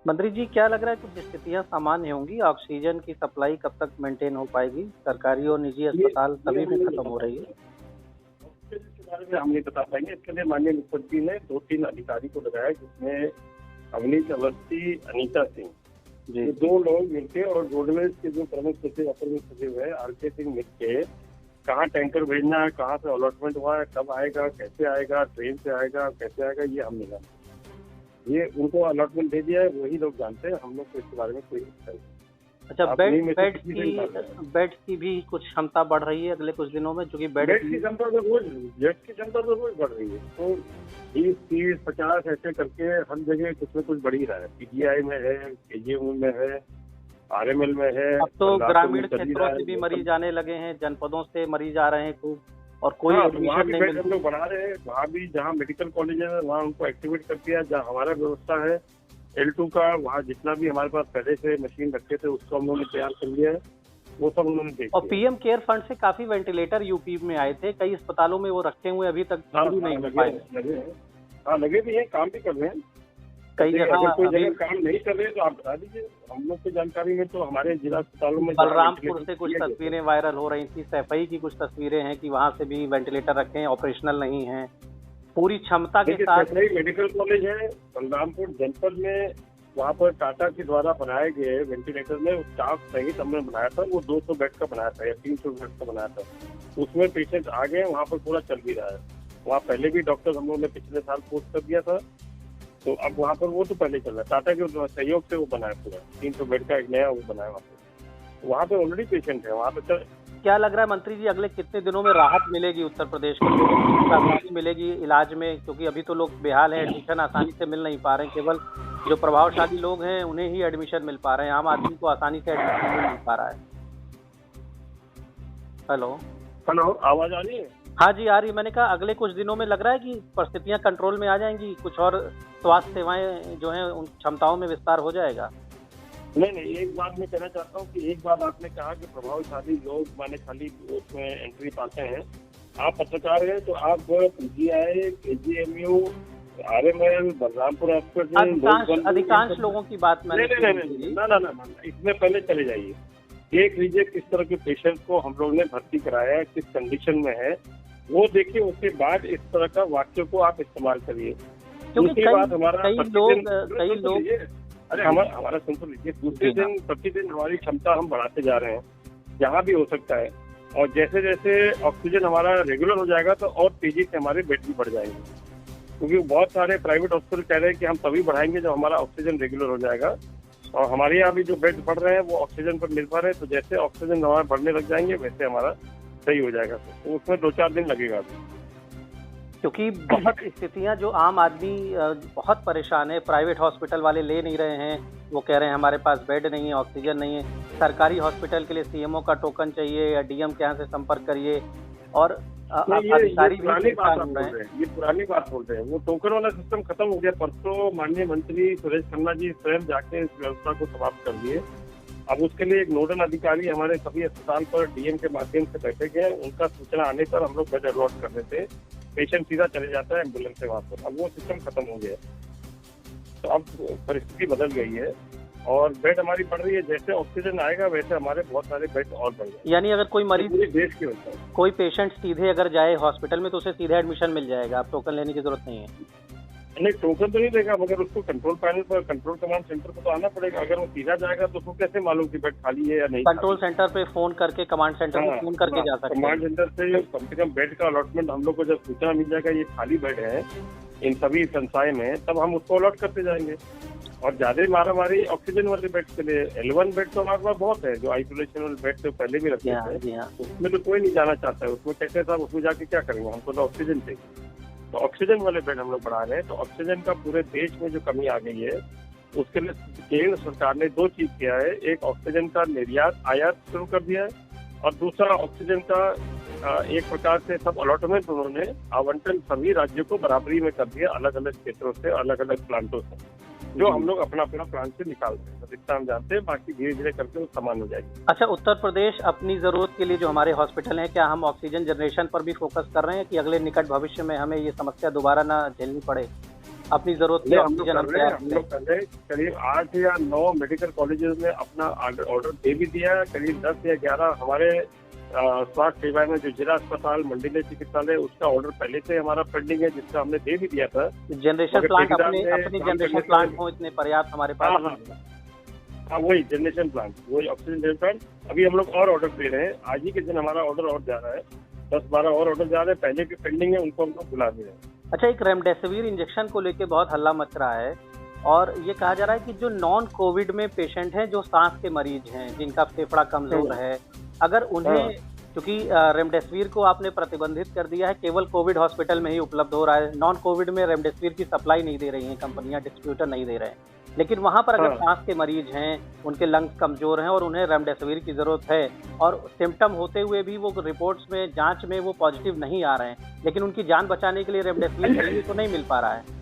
मंत्री जी, क्या लग रहा है कुछ स्थितियां सामान्य होंगी? ऑक्सीजन की सप्लाई कब तक मेंटेन हो पाएगी? सरकारी और निजी ये अस्पताल ये सभी हम में नहीं खत्म बता हो रही है। पाएंगे। इसके बारे में हम नहीं बता पाएंगे। इसके लिए माननीय मुख्यमंत्री ने 2-3 अधिकारी को लगाया, जिसमें अवनीश अवस्थी, अनीता सिंह, जी। ये 2 लोग मिलके और रोडवेज के जो प्रमुख सचिव, अपर मुख्य सचिव है आर के सिंह, मिलके कहाँ टैंकर भेजना है, कहाँ से अलॉटमेंट हुआ है, कब आएगा, कैसे आएगा, ट्रेन से आएगा, कैसे आएगा, ये हम नहीं जानते। ये उनको अलॉटमेंट दे दिया है, वही लोग जानते हैं। हम लोग को इसके बारे में कोई नहीं। अच्छा, अपनी में से किसी से नहीं बात है। बेड की भी कुछ क्षमता बढ़ रही है अगले कुछ दिनों में, क्योंकि बेड की क्षमता तो रोज बढ़ रही है। तो 20, 30, 50 ऐसे करके हर जगह कुछ न कुछ बढ़ ही रहा है। पीजीआई में है, केजीएम में है, आरएमएल में है। अब तो पंजाब ग्रामीण में चल ही क्षेत्रों रहा है। से भी मरीज आने लगे हैं, जनपदों से मरीज आ रहे हैं खूब, और कोई हाँ, तो वहाँ एडमिशन भी नहीं बेड मिल हम लोग बढ़ा रहे हैं। वहाँ भी जहाँ मेडिकल कॉलेज है वहाँ उनको एक्टिवेट कर दिया। जहाँ हमारा व्यवस्था है L2 का, वहाँ जितना भी हमारे पास पहले से मशीन रखे थे उसको हम लोगों ने तैयार कर लिया है। वो सब उन्होंने देख और लिया। पीएम केयर फंड से काफी वेंटिलेटर यूपी में आए थे, कई अस्पतालों में वो रखे हुए अभी तक शुरू नहीं हो पाए। लगे हैं। हाँ, लगे भी हैं, काम भी कर रहे हैं। कई अगर जगह कोई अभी जगह काम नहीं कर रहे तो आप बता दीजिए। हम लोग की जानकारी में तो हमारे जिला अस्पतालों में बलरामपुर से कुछ तस्वीरें वायरल हो रही थी, सैफई की कुछ तस्वीरें हैं कि वहां से भी वेंटिलेटर रखे हैं, ऑपरेशनल नहीं है, पूरी क्षमता के साथ। मेडिकल कॉलेज है बलरामपुर जनपद में, वहाँ पर टाटा के द्वारा बनाए गए वेंटिलेटर में स्टाफ सहित हमने बनाया था। वो 200 बेड का बनाया था या 300 बेड का बनाया था। उसमें पेशेंट आ गए, वहाँ पर पूरा चल भी रहा है। वहाँ पहले भी डॉक्टर हम लोगों ने पिछले साल पोस्ट कर दिया था, तो अब वहाँ पर वो तो पहले चल रहा है। टाटा के सहयोग से वो बनाया पूरा 300 बेड का एक नया वो बनाया वहाँ पे ऑलरेडी पेशेंट है वहाँ पे चल। क्या लग रहा है मंत्री जी, अगले कितने दिनों में राहत मिलेगी उत्तर प्रदेश को, आसानी मिलेगी इलाज में? क्योंकि अभी तो लोग बेहाल हैं, एडमिशन आसानी से मिल नहीं पा रहे हैं। केवल जो प्रभावशाली लोग हैं उन्हें ही एडमिशन मिल पा रहे हैं, आम आदमी को आसानी से एडमिशन मिल नहीं पा रहा है। हेलो, आवाज आ रही है? हाँ जी, आ रही। मैंने कहा अगले कुछ दिनों में लग रहा है कि परिस्थितियां कंट्रोल में आ जाएंगी, कुछ और स्वास्थ्य सेवाएं जो हैं उन क्षमताओं में विस्तार हो जाएगा। नहीं, एक बात मैं कहना चाहता हूँ कि एक बात आपने कहा कि प्रभावशाली लोग माने खाली उसमें एंट्री पाते हैं। आप पत्रकार हैं तो आप PGI, KGMU, RML, Balrampur hospital, अधिकांश लोगों की बात मैंने ना इसमें पहले चले जाइए। देख लीजिए किस तरह के पेशेंट को हम लोग ने भर्ती कराया है, किस कंडीशन में है, वो देखिए। उसके बाद इस तरह का वाक्य को आप इस्तेमाल करिए। दूसरी बात, हमारा कई लोग अरे हमारा सुन तो लीजिए। दूसरे दिन प्रतिदिन हमारी क्षमता हम बढ़ाते जा रहे हैं, जहाँ भी हो सकता है। और जैसे जैसे ऑक्सीजन हमारा रेगुलर हो जाएगा तो और तेजी से हमारे बेड भी बढ़ जाएंगे, क्योंकि बहुत सारे प्राइवेट हॉस्पिटल कह रहे हैं कि हम तभी बढ़ाएंगे जब हमारा ऑक्सीजन रेगुलर हो जाएगा। और हमारे यहाँ भी जो बेड बढ़ रहे हैं वो ऑक्सीजन पर निर्भर है। तो जैसे ऑक्सीजन हमारा बढ़ने लग जाएंगे वैसे हमारा सही हो जाएगा। तो उसमें 2-4 दिन लगेगा अभी, क्योंकि बहुत स्थितियां जो आम आदमी बहुत परेशान है। प्राइवेट हॉस्पिटल वाले ले नहीं रहे हैं, वो कह रहे हैं हमारे पास बेड नहीं है, ऑक्सीजन नहीं है। सरकारी हॉस्पिटल के लिए सीएमओ का टोकन चाहिए या डीएम के यहाँ से संपर्क करिए, और अधिकारी भी परेशान हो रहे हैं। ये पुरानी बात बोल रहे हैं। वो टोकन वाला सिस्टम खत्म हो गया। परसों माननीय मंत्री सुरेश खन्ना जी स्वयं जाके इस व्यवस्था को समाप्त कर दिए। अब उसके लिए एक नोडल अधिकारी हमारे सभी अस्पताल पर डीएम के माध्यम से बैठे गए। उनका सूचना आने पर हम लोग बेड अलॉट कर देते हैं, पेशेंट सीधा चले जाता है एम्बुलेंस से वहाँ पर। अब वो सिस्टम खत्म हो गया, तो अब परिस्थिति बदल गई है और बेड हमारी बढ़ रही है। जैसे ऑक्सीजन आएगा वैसे हमारे बहुत सारे बेड और बढ़ जाएंगे। यानी अगर कोई मरीज पूरे देश के होता है, कोई पेशेंट सीधे अगर जाए हॉस्पिटल में तो उसे सीधे एडमिशन मिल जाएगा, आप टोकन लेने की जरूरत नहीं है। नहीं, टोकन तो नहीं देगा, मगर उसको कंट्रोल पैनल पर, कंट्रोल कमांड सेंटर पर तो आना पड़ेगा। अगर वो सीधा जाएगा तो उसको कैसे मालूम कि बेड खाली है या नहीं? कंट्रोल सेंटर पे फोन करके, कमांड सेंटर में फोन करके जा सकते हैं। कमांड सेंटर से कम से कम बेड का अलॉटमेंट हम लोग को जब सूचना मिल जाएगा ये खाली बेड है इन सभी संस्थाएं में, तब हम उसको अलॉट करते जाएंगे। और ज्यादा मारामारी ऑक्सीजन वाले बेड के लिए L1 बेड तो हमारे पास बहुत है, जो आइसोलेशन वाले बेड तो पहले भी रखे थे। उसमें तो कोई नहीं जाना चाहता है। उसमें कहते हैं साहब उसमें जाके क्या करेंगे, हमको तो ऑक्सीजन चाहिए। तो ऑक्सीजन वाले बेड हम लोग बढ़ा रहे हैं। तो ऑक्सीजन का पूरे देश में जो कमी आ गई है उसके लिए केंद्र सरकार ने 2 चीज किया है। एक ऑक्सीजन का निर्यात आयात शुरू कर दिया है, और दूसरा ऑक्सीजन का एक प्रकार से सब अलॉटमेंट उन्होंने आवंटन सभी राज्यों को बराबरी में कर दिया, अलग अलग क्षेत्रों से, अलग अलग प्लांटों से, जो हम लोग अपना अपना प्लांट से निकालते हैं। इतना हम जानते हैं, बाकी धीरे धीरे करके वो सामान हो जाएगी। अच्छा, उत्तर प्रदेश अपनी जरूरत के लिए जो हमारे हॉस्पिटल हैं, क्या हम ऑक्सीजन जनरेशन पर भी फोकस कर रहे हैं कि अगले निकट भविष्य में हमें ये समस्या दोबारा ना झेलनी पड़े? अपनी जरूरत की ऑक्सीजन हम तैयार हम लोग कर रहे हैं। करीब 8 या 9 मेडिकल कॉलेजेस ने अपना ऑर्डर दे भी दिया है। करीब 10 या 11 हमारे स्वास्थ्य सेवा में जो जिला अस्पताल मंडलीय चिकित्सालय उसका ऑर्डर पहले से हमारा पेंडिंग है, जिसका हमने दे भी दिया था। जनरेशन प्लांट अपनी जनरेशन प्लांट हो इतने पर्याप्त हमारे पास। हाँ वही जनरेशन प्लांट, वही ऑक्सीजन प्लांट। अभी हम लोग और ऑर्डर दे रहे हैं। आज ही के दिन हमारा ऑर्डर और जा रहा है, 10-12 और ऑर्डर जा रहे हैं। पहले की पेंडिंग है, उनको हम लोग बुला दे रहे हैं। अच्छा, एक रेमडेसिविर इंजेक्शन को लेके बहुत हल्ला मच रहा है और ये कहा जा रहा है कि जो नॉन कोविड में पेशेंट हैं, जो सांस के मरीज हैं, जिनका फेफड़ा कमजोर है, अगर उन्हें, क्योंकि रेमडेसिविर को आपने प्रतिबंधित कर दिया है, केवल कोविड हॉस्पिटल में ही उपलब्ध हो रहा है, नॉन कोविड में रेमडेसिविर की सप्लाई नहीं दे रही हैं कंपनियां, डिस्ट्रीब्यूटर नहीं दे रहे हैं, लेकिन वहां पर अगर सांस के मरीज हैं, उनके लंग्स कमजोर हैं और उन्हें रेमडेसिविर की जरूरत है और सिम्टम होते हुए भी वो रिपोर्ट्स में, जांच में वो पॉजिटिव नहीं आ रहे हैं, लेकिन उनकी जान बचाने के लिए रेमडेसिविर तो नहीं मिल पा रहा है।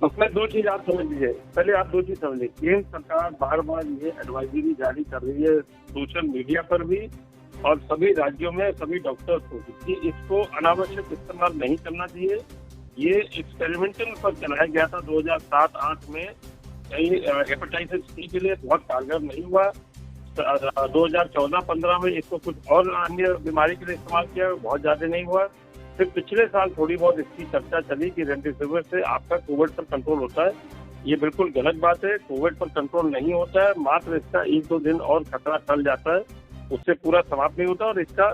उसमें दो चीज आप समझ लीजिए। पहले आप दो चीज समझ लीजिए। केंद्र सरकार बार बार ये एडवाइजरी जारी कर रही है सोशल मीडिया पर भी और सभी राज्यों में सभी डॉक्टर्स को कि इसको अनावश्यक इस्तेमाल नहीं करना चाहिए। ये एक्सपेरिमेंटल पर चलाया गया था 2007-8 में। हेपेटाइटिस सी के लिए बहुत कारगर नहीं हुआ। 2014-15 में इसको कुछ और अन्य बीमारी के लिए इस्तेमाल किया, बहुत ज्यादा नहीं हुआ। फिर पिछले साल थोड़ी बहुत इसकी चर्चा चली कि रेमडेसिविर से आपका कोविड पर कंट्रोल होता है। ये बिल्कुल गलत बात है। कोविड पर कंट्रोल नहीं होता है, मात्र इसका 1-2 दिन और खतरा टल जाता है, उससे पूरा समाप्त नहीं होता और इसका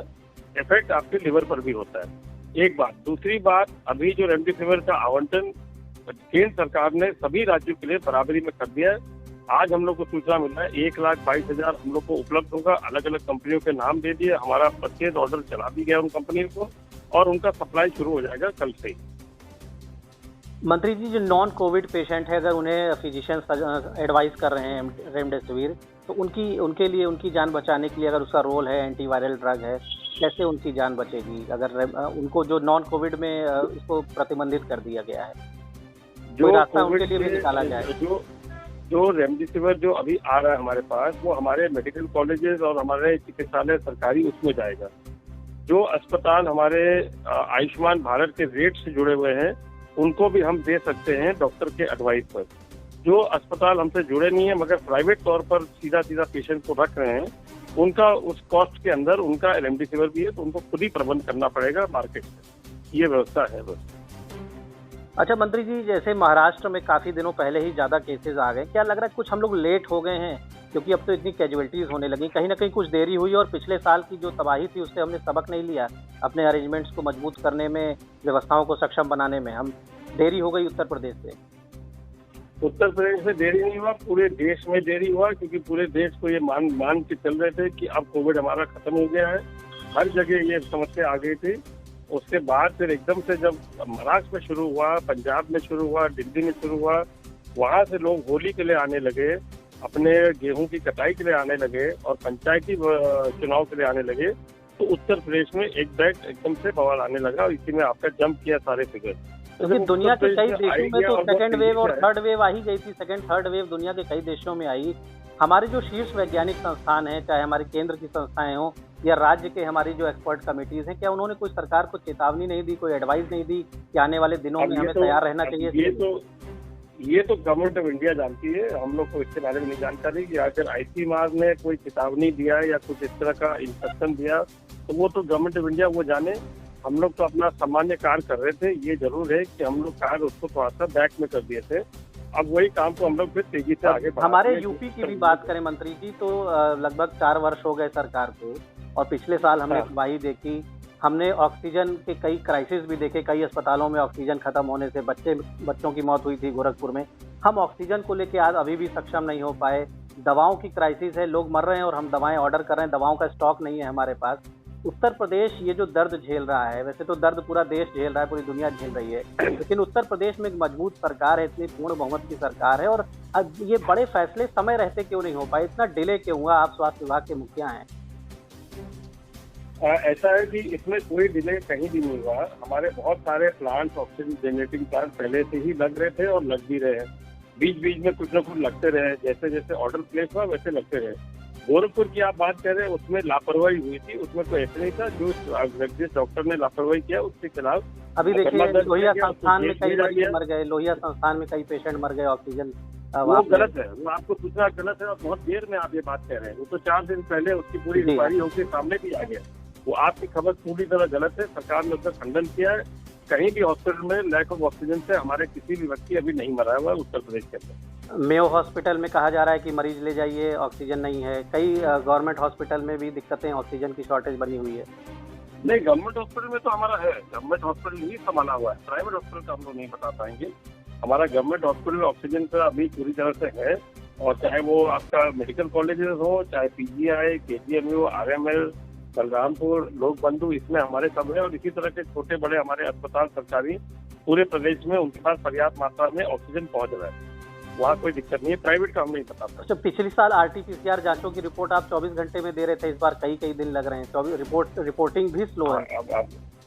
इफेक्ट आपके लिवर पर भी होता है। एक बात। दूसरी बात, अभी जो रेमडेसिविर का आवंटन केंद्र सरकार ने सभी राज्यों के लिए बराबरी में कर दिया है। आज हम लोग को सूचना मिल रहा है 1,22,000 हम लोग को उपलब्ध होगा। अलग अलग कंपनियों के नाम दे दिए, हमारा परचेज ऑर्डर चला भी गया उन कंपनियों को और उनका सप्लाई शुरू हो जाएगा कल से ही। मंत्री जी, जो नॉन कोविड पेशेंट है, अगर उन्हें फिजिशियंस एडवाइस कर रहे हैं रेमडेसिविर, तो उनके लिए, उनकी जान बचाने के लिए अगर उसका रोल है, एंटीवायरल ड्रग है, कैसे उनकी जान बचेगी अगर उनको जो नॉन कोविड में इसको प्रतिबंधित कर दिया गया है? जो रास्ता उनके लिए भी निकाला जाए। जो रेमडेसिविर जो अभी आ रहा है हमारे पास, वो हमारे मेडिकल कॉलेजेस और हमारे चिकित्सालय सरकारी उसमें जाएगा। जो अस्पताल हमारे आयुष्मान भारत के रेट से जुड़े हुए हैं, उनको भी हम दे सकते हैं डॉक्टर के एडवाइस पर। जो अस्पताल हमसे जुड़े नहीं है मगर प्राइवेट तौर पर सीधा पेशेंट को रख रहे हैं, उनका उस कॉस्ट के अंदर उनका रेमडेसिविर भी है, तो उनको खुद ही प्रबंध करना पड़ेगा मार्केट से। ये व्यवस्था है बस। अच्छा मंत्री जी, जैसे महाराष्ट्र में काफी दिनों पहले ही ज्यादा केसेस आ गए, क्या लग रहा है कुछ हम लोग लेट हो गए हैं? क्योंकि अब तो इतनी कैजुअलिटीज होने लगी, कहीं ना कहीं कुछ देरी हुई और पिछले साल की जो तबाही थी उससे हमने सबक नहीं लिया अपने अरेंजमेंट्स को मजबूत करने में, व्यवस्थाओं को सक्षम बनाने में। हम देरी हो गई उत्तर प्रदेश से। उत्तर प्रदेश में देरी नहीं हुआ, पूरे देश में देरी हुआ, क्योंकि पूरे देश को ये मान के चल रहे थे कि अब कोविड हमारा खत्म हो गया है। हर जगह ये समस्या आ गई थी। उसके बाद फिर एकदम से जब महाराष्ट्र में शुरू हुआ, पंजाब में शुरू हुआ, दिल्ली में शुरू हुआ, वहां से लोग होली के लिए आने लगे, अपने गेहूं की कटाई के लिए आने लगे और पंचायती चुनाव के लिए आने लगे, तो उत्तर प्रदेश में एकदम से बवाल आने लगा और इसी में आपका जंप किया सारे फिगर। क्योंकि दुनिया के कई देशों में तो सेकंड वेव और थर्ड वेव आ ही गई थी। सेकंड थर्ड वेव दुनिया के कई देशों में आई। हमारे जो शीर्ष वैज्ञानिक संस्थान हैं, चाहे हमारे केंद्र की संस्थाएं हों या राज्य के हमारी जो एक्सपर्ट कमिटीज हैं, क्या उन्होंने कोई सरकार को चेतावनी नहीं दी, कोई एडवाइस नहीं दी कि आने वाले दिनों में हमें तैयार रहना चाहिए? ये तो गवर्नमेंट ऑफ इंडिया जानती है, हम लोग को इसके बारे में नहीं जानकारी कि अगर ICMR ने कोई चेतावनी दिया या कुछ इस तरह का इंस्ट्रक्शन दिया तो वो तो गवर्नमेंट ऑफ इंडिया वो जाने। हम लोग तो अपना सामान्य कार्य कर रहे थे। ये जरूर है कि हम लोग कार्य उसको थोड़ा सा बैक में कर दिए थे। अब वही काम को हम लोग फिर तेजी से आगे बढ़ा। हमारे यूपी की भी बात करें मंत्री जी, तो लगभग 4 वर्ष हो गए सरकार को और पिछले साल हमने तबाही देखी। हमने ऑक्सीजन के कई क्राइसिस भी देखे, कई अस्पतालों में ऑक्सीजन खत्म होने से बच्चों की मौत हुई थी गोरखपुर में। हम ऑक्सीजन को लेके आज अभी भी सक्षम नहीं हो पाए। दवाओं की क्राइसिस है, लोग मर रहे हैं और हम दवाएं ऑर्डर कर रहे हैं, दवाओं का स्टॉक नहीं है हमारे पास। उत्तर प्रदेश ये जो दर्द झेल रहा है, वैसे तो दर्द पूरा देश झेल रहा है, पूरी दुनिया झेल रही है, लेकिन उत्तर प्रदेश में एक मजबूत सरकार है, इतनी पूर्ण बहुमत की सरकार है, और ये बड़े फैसले समय रहते क्यों नहीं हो पाए? इतना डिले क्यों हुआ? आप स्वास्थ्य विभाग के मुखिया हैं। ऐसा है कि इसमें कोई डिले कहीं भी नहीं हुआ। हमारे बहुत सारे प्लांट, ऑक्सीजन जनरेटिंग प्लांट पहले से ही लग रहे थे और लग भी रहे हैं। बीच बीच में कुछ न कुछ लगते रहे, जैसे जैसे ऑर्डर प्लेस हुआ वैसे लगते रहे। गोरखपुर की आप बात कर रहे हैं, उसमें लापरवाही हुई थी, उसमें कोई ऐसा नहीं था। जिस डॉक्टर ने लापरवाही किया उसके खिलाफ अभी देखिए मुकदमा दर्ज लोहिया किया गया, संस्थान में उसको कई जेल भेजा मरीज गया। मर गए, लोहिया संस्थान में कई पेशेंट मर गए ऑक्सीजन वो वहाँ पे। गलत है, वो आपको सूचना गलत है और बहुत देर में आप ये बात कह रहे हैं। वो तो 4 दिन पहले उसकी पूरी जी। इंक्वायरी होकर सामने भी आ गया। वो आपकी खबर पूरी तरह गलत है। सरकार ने उसका खंडन किया है। कहीं भी हॉस्पिटल में लैक ऑफ ऑक्सीजन से हमारे किसी भी व्यक्ति अभी नहीं मरा हुआ है उत्तर प्रदेश के अंदर। मेयो हॉस्पिटल में कहा जा रहा है कि मरीज ले जाइए, ऑक्सीजन नहीं है। कई गवर्नमेंट हॉस्पिटल में भी दिक्कतें, ऑक्सीजन की शॉर्टेज बनी हुई है। नहीं, गवर्नमेंट हॉस्पिटल में तो हमारा है, गवर्नमेंट हॉस्पिटल ही संभाला हुआ है। प्राइवेट हॉस्पिटल का हम लोग नहीं बता पाएंगे। हमारा गवर्नमेंट हॉस्पिटल में ऑक्सीजन का अभी पूरी तरह से है, और चाहे वो आपका मेडिकल कॉलेजेस हो, चाहे पीजीआई, केजीएमयू, आरएमएल, बलरामपुर, लोक बंधु, इसमें हमारे सब है। और इसी तरह के छोटे बड़े हमारे अस्पताल सरकारी पूरे प्रदेश में उनके पास पर्याप्त मात्रा में ऑक्सीजन पहुंच रहा है। वहाँ कोई दिक्कत नहीं है। प्राइवेट का हम नहीं बता पाते। अच्छा, पिछली साल आरटीपीसीआर जांचों की रिपोर्ट आप 24 घंटे में दे रहे थे, इस बार कई दिन लग रहे हैं। 24 रिपोर्टिंग भी स्लो है।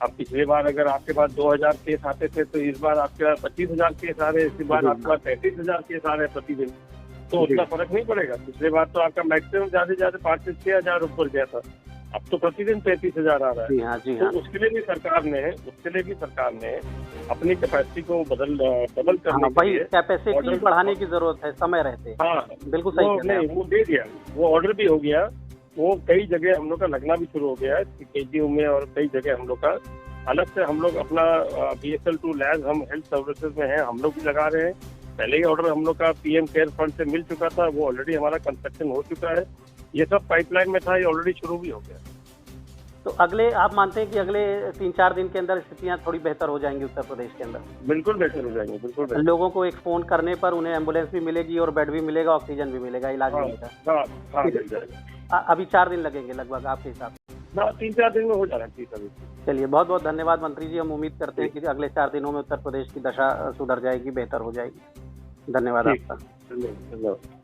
अब पिछले बार अगर आपके पास 2000 केस आते थे, तो इस बार आपके पास 25,000 केस आ रहे हैं। इस बार आपके पास 35,000 केस आ रहे हैं प्रतिदिन। तो उतना फर्क नहीं पड़ेगा। पिछले बार तो आपका मैक्सिमम ज्यादा से ज्यादा 5 से 6,000 ऊपर गया था। अब तो प्रतिदिन 35,000 आ रहा है। जी हाँ, जी हाँ। तो उसके लिए भी सरकार ने अपनी कैपेसिटी को डबल करने के वही लिए कैपेसिटी बढ़ाने की जरूरत है समय रहते। हाँ, बिल्कुल सही कह रहे हैं। वो दे दिया, वो ऑर्डर भी हो गया। वो कई जगह हम लोग का लगना भी शुरू हो गया है, केजीयू में, और कई जगह हम लोग का अलग से हम लोग अपना BSL-2 लैब हम हेल्थ सर्विसेज में है, हम लोग भी लगा रहे हैं। पहले ही ऑर्डर हम लोग का पीएम केयर फंड से मिल चुका था, वो ऑलरेडी हमारा कंस्ट्रक्शन हो चुका है। ये सब पाइपलाइन में था, ये ऑलरेडी शुरू भी हो गया। तो अगले, आप मानते हैं कि अगले 3-4 दिन के अंदर स्थितियां थोड़ी बेहतर हो जाएंगी उत्तर प्रदेश के अंदर? बिल्कुल बेहतर हो जाएंगे, बिल्कुल बेहतर। लोगों को एक फोन करने पर उन्हें एम्बुलेंस भी मिलेगी और बेड भी मिलेगा, ऑक्सीजन भी मिलेगा, इलाज भी मिलेगा। हाँ, मिल जाएगा। अभी 4 दिन लगेंगे लगभग आपके हिसाब से? हाँ, 3-4 दिन में हो जाना चाहिए सभी। चलिए, बहुत बहुत धन्यवाद मंत्री जी। हम उम्मीद करते हैं कि अगले 4 दिनों में उत्तर प्रदेश की दशा सुधर जाएगी, बेहतर हो जाएगी। धन्यवाद आपका। धन्यवाद।